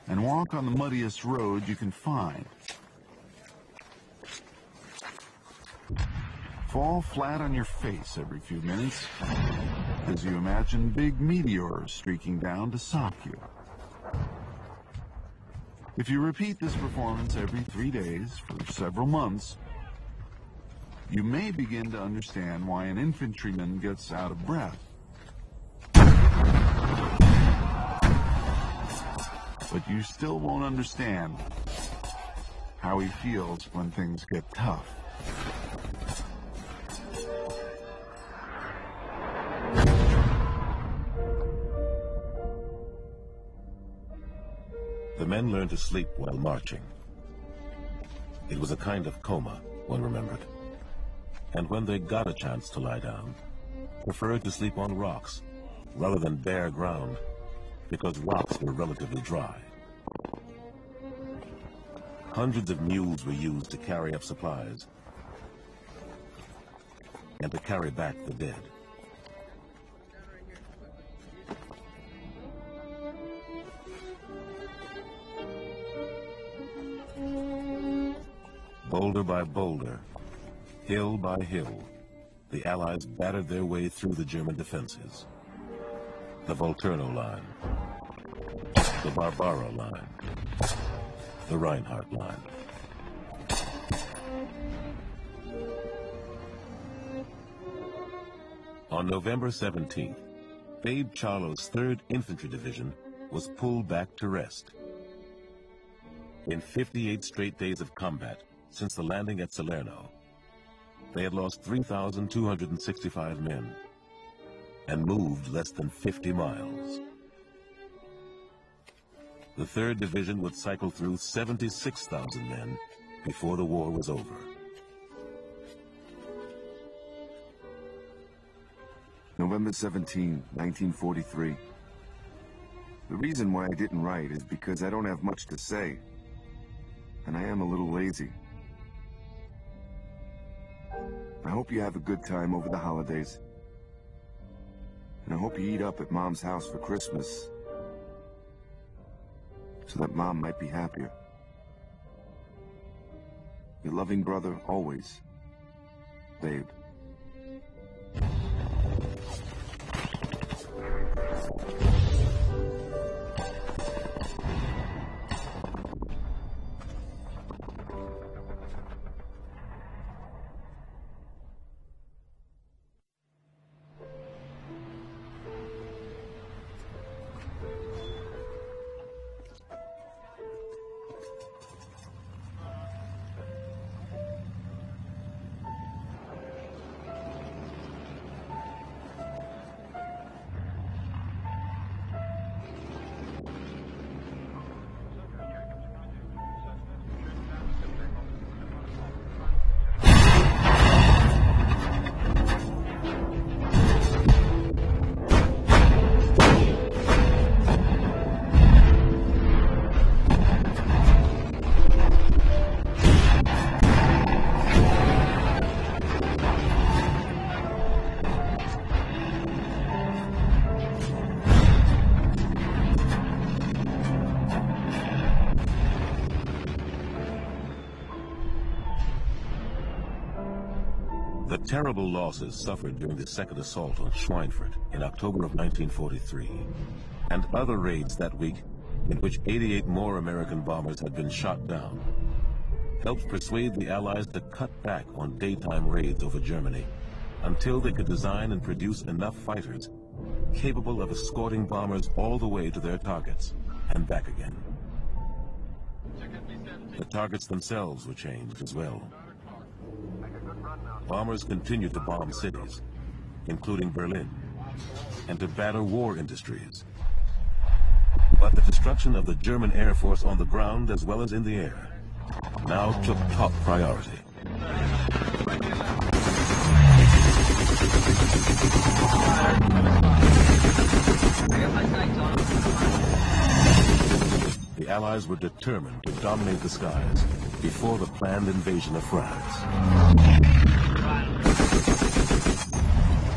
and walk on the muddiest road you can find. Fall flat on your face every few minutes as you imagine big meteors streaking down to sock you. If you repeat this performance every 3 days for several months, you may begin to understand why an infantryman gets out of breath. But you still won't understand how he feels when things get tough. The men learned to sleep while marching. It was a kind of coma, one remembered. And when they got a chance to lie down, preferred to sleep on rocks rather than bare ground, because rocks were relatively dry. Hundreds of mules were used to carry up supplies and to carry back the dead. Boulder by boulder, hill by hill, the Allies battered their way through the German defenses. The Volturno line, the Barbara line, the Reinhardt line. On November 17th, Babe Charlo's 3rd Infantry Division was pulled back to rest. In 58 straight days of combat since the landing at Salerno, they had lost 3,265 men and moved less than 50 miles. The 3rd Division would cycle through 76,000 men before the war was over. November 17, 1943. The reason why I didn't write is because I don't have much to say, and I am a little lazy. I hope you have a good time over the holidays, and I hope you eat up at Mom's house for Christmas, so that Mom might be happier. Your loving brother always, Babe. The terrible losses suffered during the second assault on Schweinfurt in October of 1943, and other raids that week in which 88 more American bombers had been shot down, helped persuade the Allies to cut back on daytime raids over Germany until they could design and produce enough fighters capable of escorting bombers all the way to their targets and back again. The targets themselves were changed as well. Bombers continued to bomb cities, including Berlin, and to batter war industries. But the destruction of the German Air Force on the ground as well as in the air now took top priority. The Allies were determined to dominate the skies before the planned invasion of France.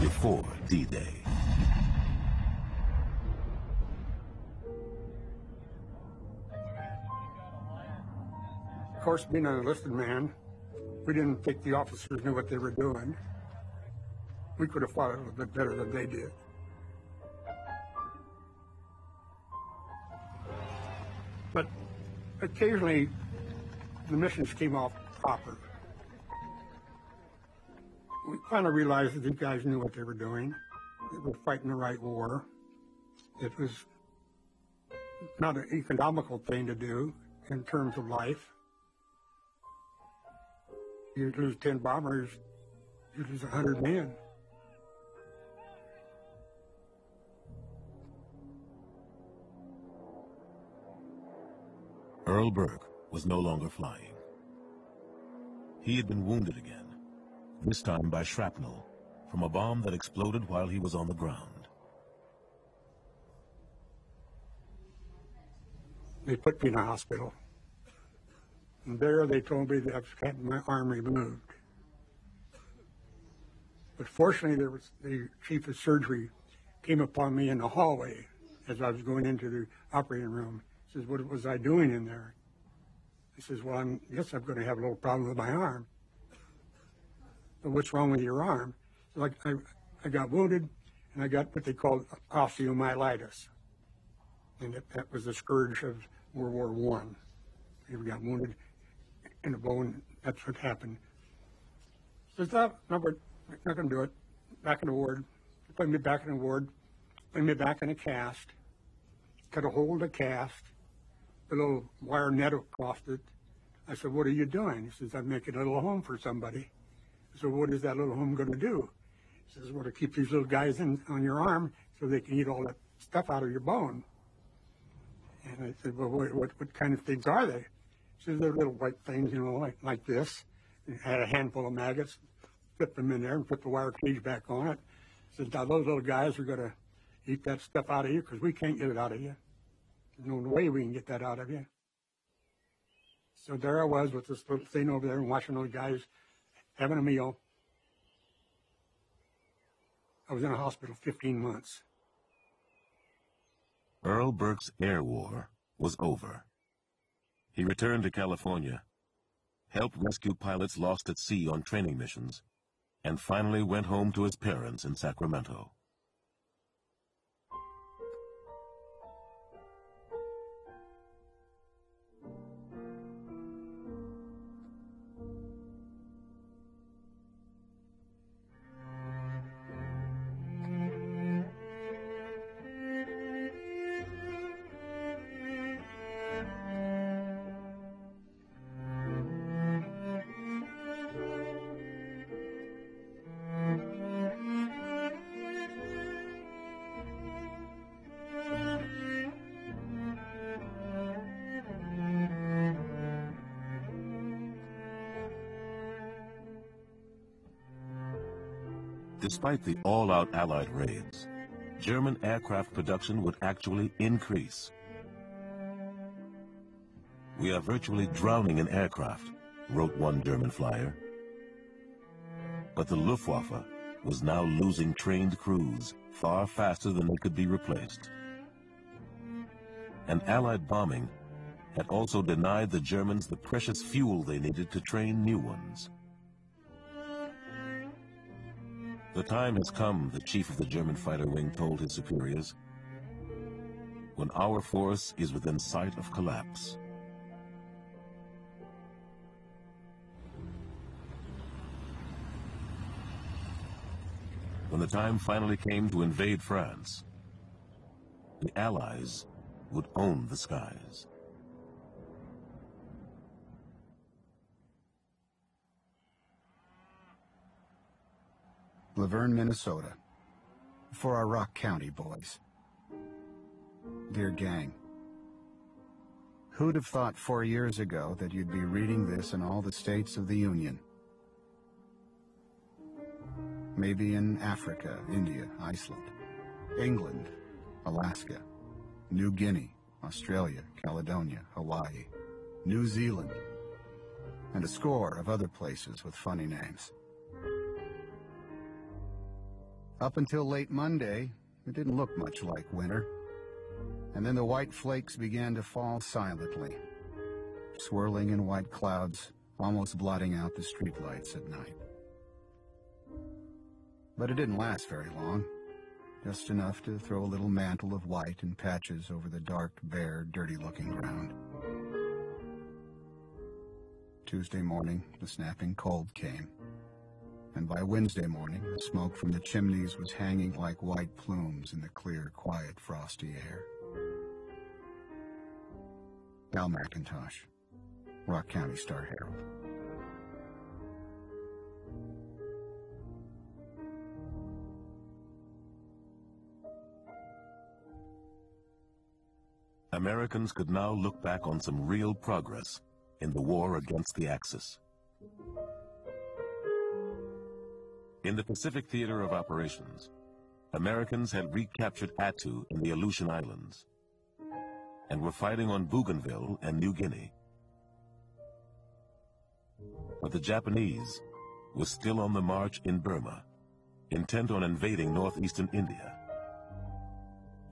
Before D-Day. Of course, being an enlisted man, we didn't think the officers knew what they were doing. We could have fought a little bit better than they did. But occasionally, the missions came off proper. We finally realized that these guys knew what they were doing. They were fighting the right war. It was not an economical thing to do in terms of life. You lose 10 bombers, you lose 100 men. Earl Burke was no longer flying. He had been wounded again, this time by shrapnel from a bomb that exploded while he was on the ground. They put me in a hospital. And there they told me that I've had my arm removed. But fortunately, there was the chief of surgery came upon me in the hallway as I was going into the operating room. He says, "What was I doing in there?" He says, "Well, I guess I'm going to have a little problem with my arm." "But what's wrong with your arm?" So I got wounded, and I got what they called osteomyelitis. And that was the scourge of World War I. You got wounded in the bone, that's what happened. So no, we're not going to do it. Back in the ward. They put me back in the ward, put me back in a cast, cut a hole in the cast, a little wire net across it. I said, "What are you doing?" He says, "I'm making a little home for somebody." So what is that little home going to do? He says, "Well, to keep these little guys on your arm so they can eat all that stuff out of your bone." And I said, "Well, what kind of things are they?" He says, "They're little white things, you know, like this." And I had a handful of maggots, put them in there and put the wire cage back on it. He says, "Now those little guys are going to eat that stuff out of you because we can't get it out of you. There's no way we can get that out of you." So there I was with this little thing over there and watching those guys having a meal. I was in a hospital 15 months. Earl Burke's air war was over. He returned to California, helped rescue pilots lost at sea on training missions, and finally went home to his parents in Sacramento. Despite the all-out Allied raids, German aircraft production would actually increase. "We are virtually drowning in aircraft," wrote one German flyer. But the Luftwaffe was now losing trained crews far faster than they could be replaced. And Allied bombing had also denied the Germans the precious fuel they needed to train new ones. "The time has come," the chief of the German fighter wing told his superiors, "when our force is within sight of collapse." When the time finally came to invade France, the Allies would own the skies. Laverne, Minnesota. For our Rock County boys. Dear gang, who'd have thought 4 years ago that you'd be reading this in all the states of the Union? Maybe in Africa, India, Iceland, England, Alaska, New Guinea, Australia, Caledonia, Hawaii, New Zealand, and a score of other places with funny names. Up until late Monday, it didn't look much like winter. And then the white flakes began to fall silently. swirling in white clouds, almost blotting out the streetlights at night. But it didn't last very long, just enough to throw a little mantle of white in patches over the dark, bare, dirty-looking ground. Tuesday morning, the snapping cold came, and by Wednesday morning, the smoke from the chimneys was hanging like white plumes in the clear, quiet, frosty air. Al McIntosh, Rock County Star-Herald. Americans could now look back on some real progress in the war against the Axis. In the Pacific Theater of Operations, Americans had recaptured Attu in the Aleutian Islands and were fighting on Bougainville and New Guinea. But the Japanese were still on the march in Burma, intent on invading northeastern India.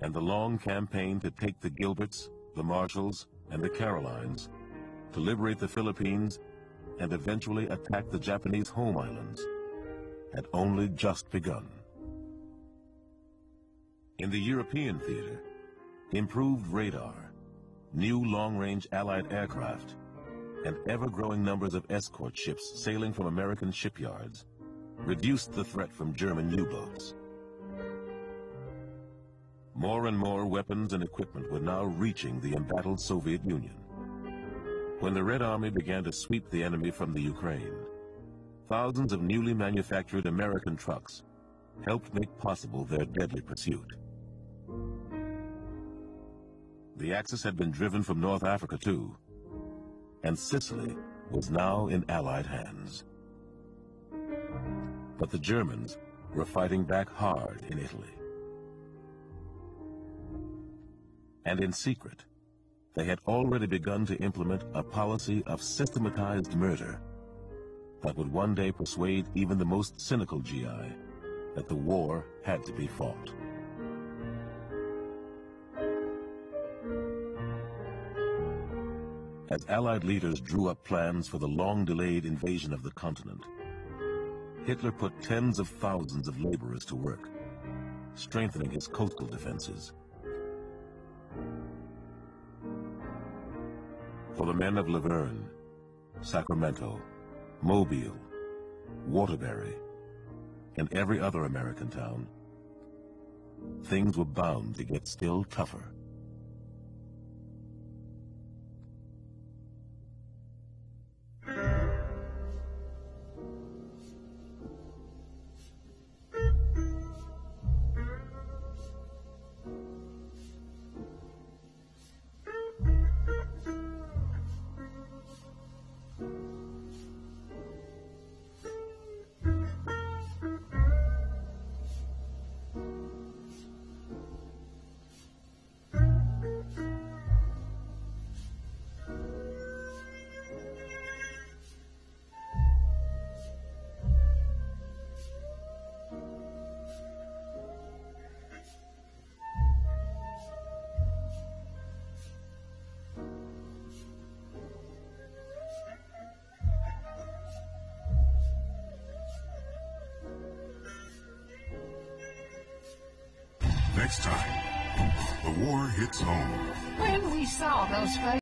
And the long campaign to take the Gilberts, the Marshalls, and the Carolines, to liberate the Philippines and eventually attack the Japanese home islands, had only just begun. In the European theater, improved radar, new long-range Allied aircraft, and ever-growing numbers of escort ships sailing from American shipyards reduced the threat from German U-boats. More and more weapons and equipment were now reaching the embattled Soviet Union. When the Red Army began to sweep the enemy from the Ukraine, thousands of newly manufactured American trucks helped make possible their deadly pursuit. The Axis had been driven from North Africa too, and Sicily was now in Allied hands. But the Germans were fighting back hard in Italy. And in secret, they had already begun to implement a policy of systematized murder that would one day persuade even the most cynical GI that the war had to be fought. As Allied leaders drew up plans for the long-delayed invasion of the continent, Hitler put tens of thousands of laborers to work, strengthening his coastal defenses. For the men of Laverne, Sacramento, Mobile, Waterbury, and every other American town, things were bound to get still tougher. Next time, the war hits home. When we saw those faces.